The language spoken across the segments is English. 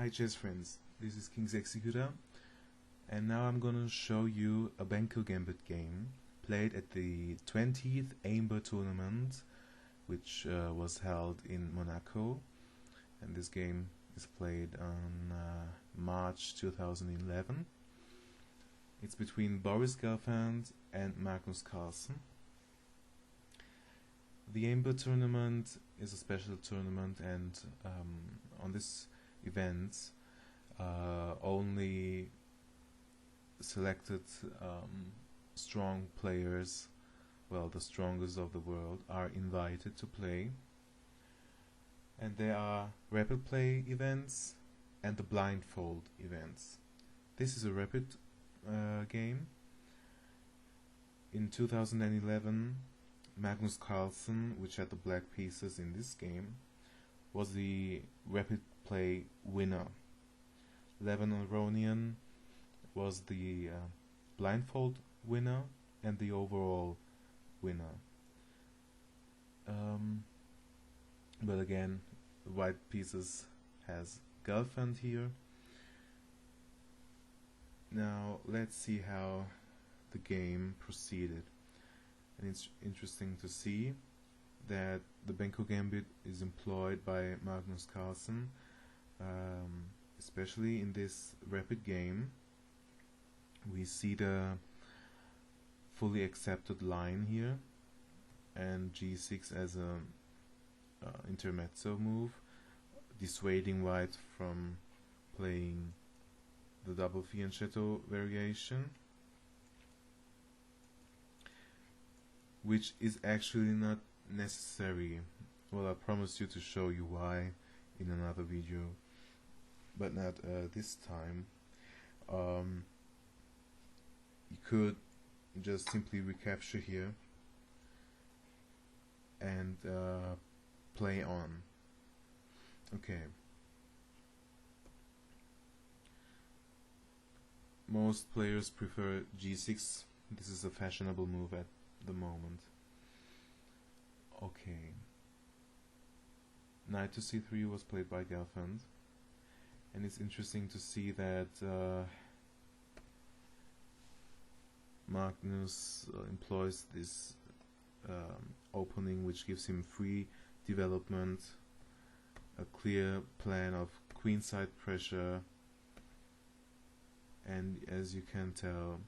Hi chess friends, this is King's Executor, and now I'm gonna show you a Benko Gambit game played at the 20th Amber tournament, which was held in Monaco, and this game is played on March 2011. It's between Boris Gelfand and Magnus Carlsen. The Amber tournament is a special tournament, and on this event only selected strong players, well, the strongest of the world, are invited to play. And there are rapid play events and the blindfold events. This is a rapid game. In 2011, Magnus Carlsen, which had the black pieces in this game, was the rapid play winner. Levin Aronian was the blindfold winner and the overall winner. But again, the white pieces has Gelfand here. Now let's see how the game proceeded. And it's interesting to see that the Benko Gambit is employed by Magnus Carlsen, especially in this rapid game. We see the fully accepted line here, and g6 as a intermezzo move, dissuading white from playing the double fianchetto variation, which is actually not necessary. Well, I promised you to show you why in another video, but not this time. You could just simply recapture here and play on. Okay. Most players prefer g6. This is a fashionable move at the moment. Okay. Knight to c3 was played by Gelfand, and it's interesting to see that Magnus employs this opening, which gives him free development, a clear plan of queenside pressure, and as you can tell,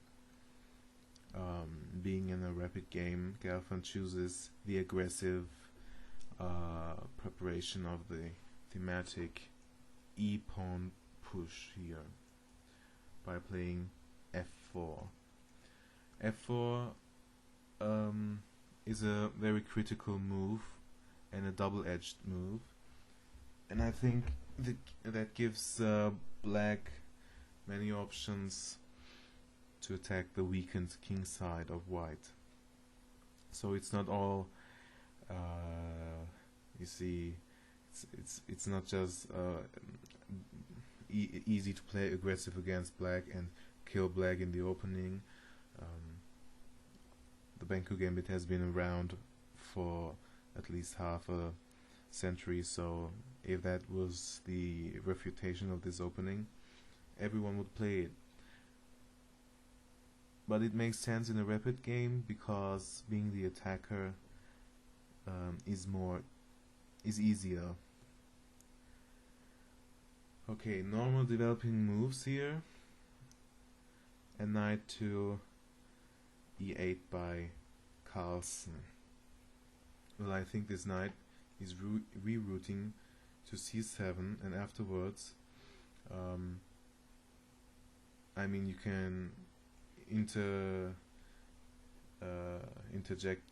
being in a rapid game, Gelfand chooses the aggressive preparation of the thematic e-pawn push here by playing f4. f4 is a very critical move and a double-edged move, and I think that gives black many options to attack the weakened king side of white. So it's not all you see, it's not just easy to play aggressive against black and kill black in the opening. The Benko Gambit has been around for at least half a century, so if that was the refutation of this opening, everyone would play it. But it makes sense in a rapid game because being the attacker is easier. Okay, normal developing moves here. A knight to e8 by Carlsen. Well, I think this knight is rerouting to c7, and afterwards, I mean, you can interject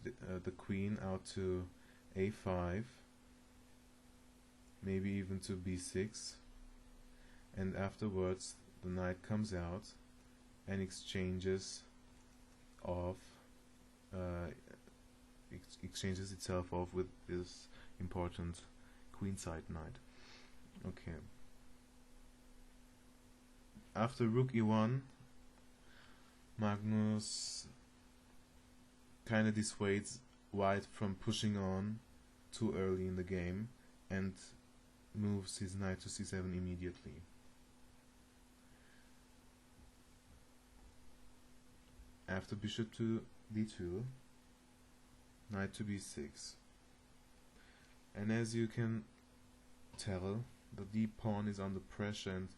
the queen out to a5, maybe even to b6, and afterwards the knight comes out and exchanges itself off with this important queenside knight. Okay. After rook e1, Magnus kind of dissuades white from pushing on too early in the game and moves his knight to c7 immediately. After bishop to d2, knight to b6. And as you can tell, the d pawn is under pressure, and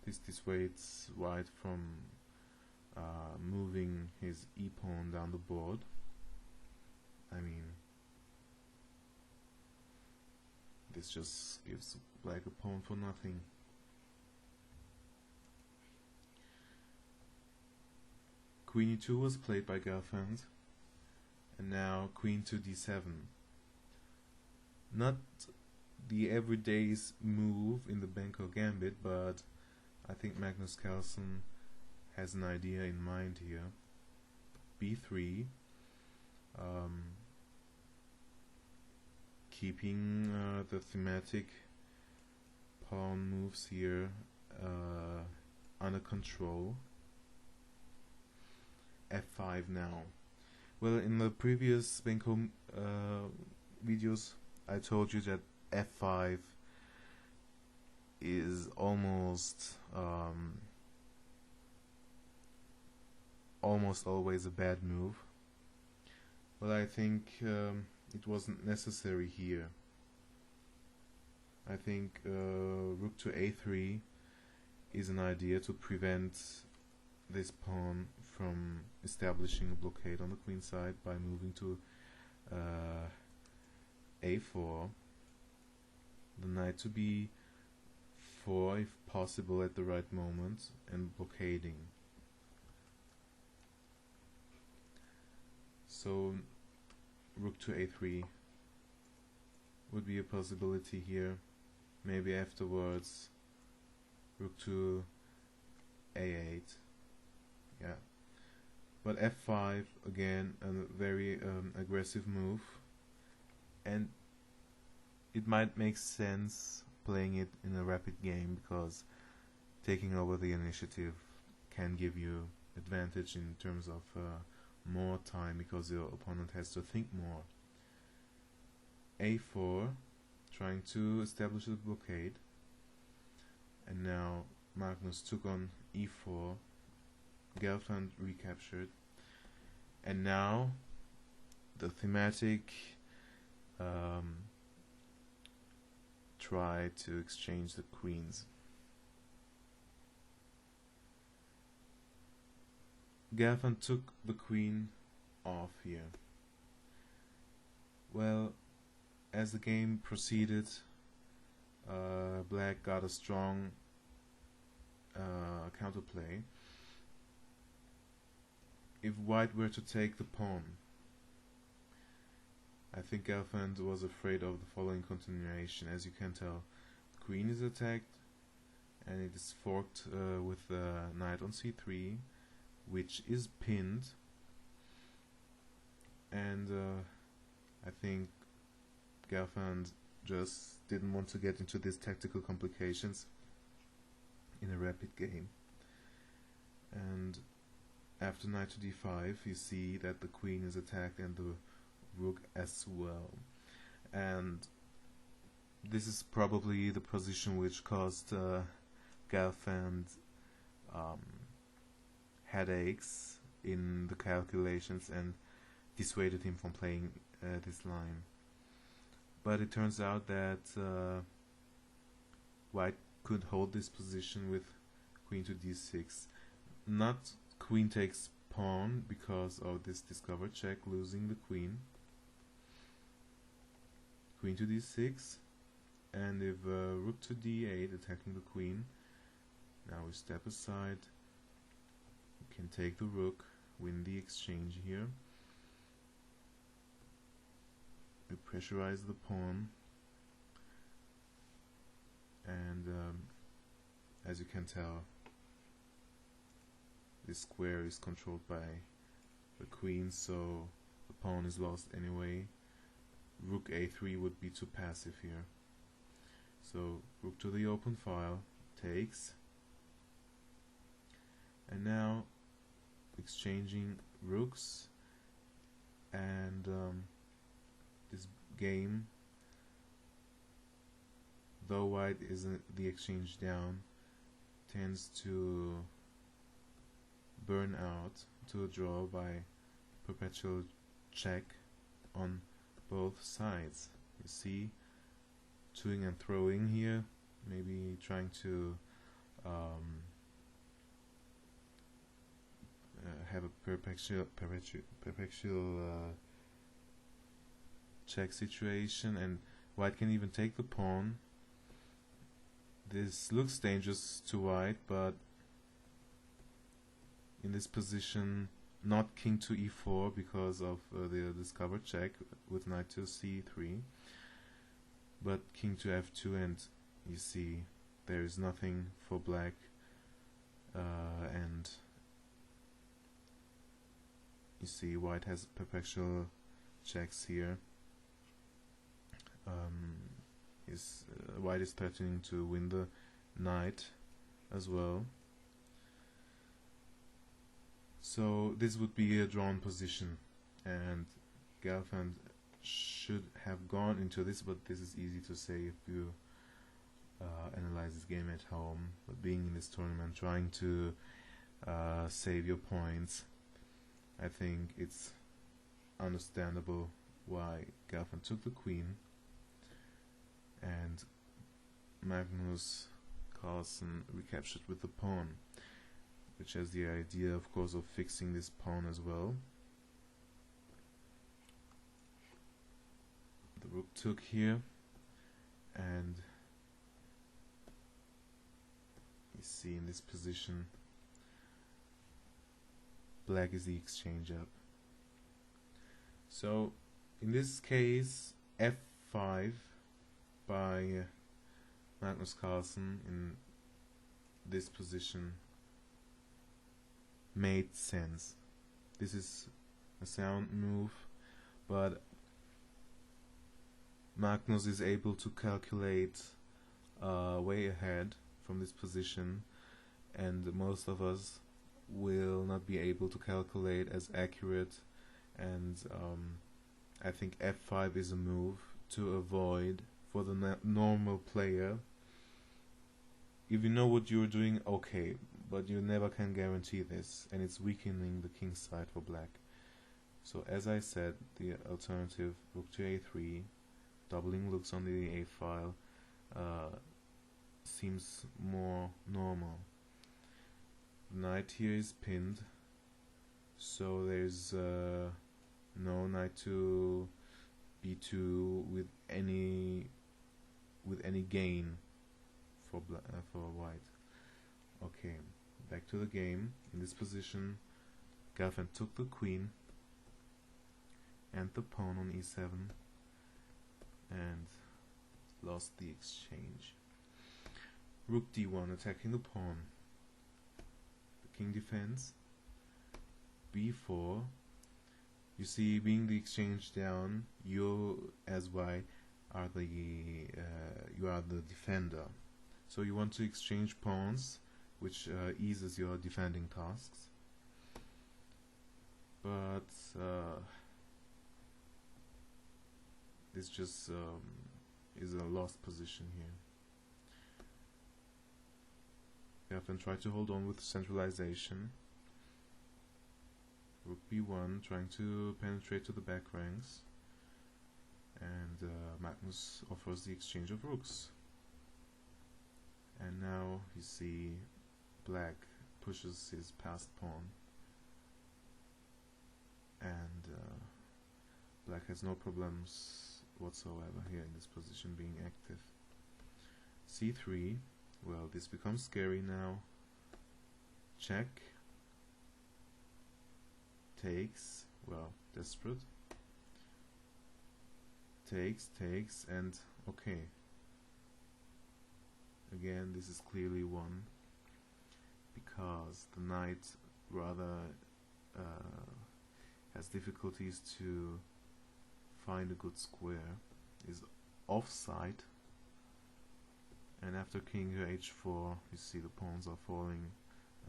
this dissuades white from moving his e pawn down the board. I mean, this just gives black a pawn for nothing. Queen e2 was played by Gelfand, and now queen to d7. Not the everyday's move in the Benko Gambit, but I think Magnus Carlsen has an idea in mind here. b3, keeping the thematic pawn moves here under control. f5 now. Well, in the previous Benko videos I told you that f5 is almost always a bad move. Well, I think it wasn't necessary here. I think rook to a3 is an idea to prevent this pawn from establishing a blockade on the queen side by moving to a4, the knight to b4 if possible at the right moment, and blockading. So rook to a3 would be a possibility here. Maybe afterwards rook to a8. Yeah, but f5 again, a very aggressive move, and it might make sense playing it in a rapid game because taking over the initiative can give you advantage in terms of more time because your opponent has to think more. a4, trying to establish a blockade, and now Magnus took on e4. Gelfand recaptured, and now the thematic try to exchange the queens. Gelfand took the queen off here. Well, as the game proceeded, black got a strong counterplay. If white were to take the pawn, I think Gelfand was afraid of the following continuation. As you can tell, the queen is attacked and it is forked with the knight on c3, which is pinned, and I think Gelfand just didn't want to get into these tactical complications in a rapid game. And after knight to d5, you see that the queen is attacked and the rook as well. And this is probably the position which caused Gelfand headaches in the calculations and dissuaded him from playing this line. But it turns out that white could hold this position with queen to d6. Not queen takes pawn because of this discovered check, losing the queen. Queen to d6, and if rook to d8 attacking the queen, now we step aside. We can take the rook, win the exchange here. We pressurize the pawn, and as you can tell, this square is controlled by the queen, so the pawn is lost anyway. Rook a3 would be too passive here. So rook to the open file, takes, and now exchanging rooks, and this game though white isn't the exchange down, tends to burn out to a draw by perpetual check on both sides. You see, toing and throwing here, maybe trying to have a perpetual check situation, and white can even take the pawn. This looks dangerous to white, but in this position, not king to e4 because of the discovered check with knight to c3, but king to f2, and you see there is nothing for black, and you see white has perpetual checks here. White is threatening to win the knight as well. So this would be a drawn position, and Gelfand should have gone into this, but this is easy to say if you analyze this game at home. But being in this tournament, trying to save your points, I think it's understandable why Gelfand took the queen, and Magnus Carlsen recaptured with the pawn, which has the idea, of course, of fixing this pawn as well. The rook took here, and you see in this position black is the exchange up. So in this case, f5 by Magnus Carlsen in this position made sense. This is a sound move, but Magnus is able to calculate way ahead from this position, and most of us will not be able to calculate as accurate, and I think f5 is a move to avoid for the normal player. If you know what you're doing, okay, but you never can guarantee this, and it's weakening the king's side for black. So as I said, the alternative rook to a3, doubling looks on the a file, seems more normal. Knight here is pinned, so there's no knight to b2 with any gain for white. Okay, back to the game. In this position, Gelfand took the queen and the pawn on e7 and lost the exchange. Rook d1 attacking the pawn. The king defends. b4. You see, being the exchange down, you as white are the you are the defender. So you want to exchange pawns, which eases your defending tasks. But this just is a lost position here. Gelfand tried to hold on with centralization. Rook b1, trying to penetrate to the back ranks, and Magnus offers the exchange of rooks. And now you see black pushes his passed pawn, and black has no problems whatsoever here in this position being active. c3, well, this becomes scary now. Check. Takes, well, desperate. Takes, and okay. Again, this is clearly won, because the knight rather has difficulties to find a good square, is offside, and after king to h4, you see the pawns are falling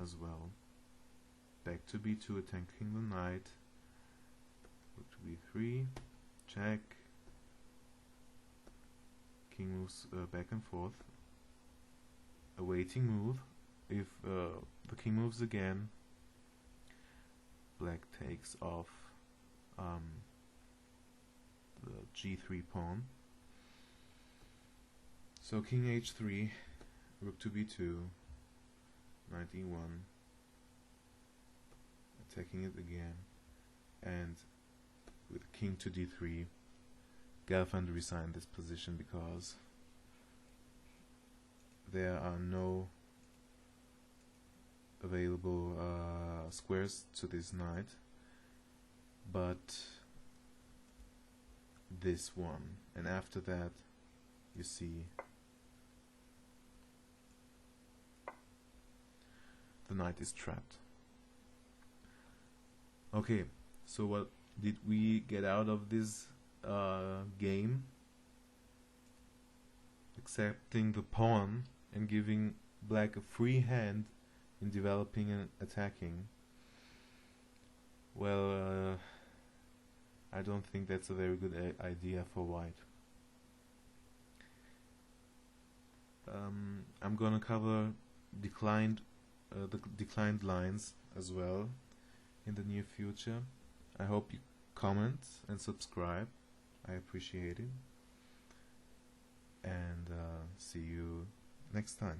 as well. Back to b2, attacking the knight. Rook to b3, check. king moves back and forth, a waiting move. If the king moves again, black takes off the g3 pawn. So king h3, rook to b2, knight e1, attacking it again, and with king to d3, Gelfand resigned this position because there are no available squares to this knight, but this one, and after that you see the knight is trapped. Okay, so what did we get out of this game? Accepting the pawn and giving black a free hand in developing and attacking. Well, I don't think that's a very good idea for white. I'm gonna cover the declined lines as well in the near future. I hope you comment and subscribe. I appreciate it. And see you next time.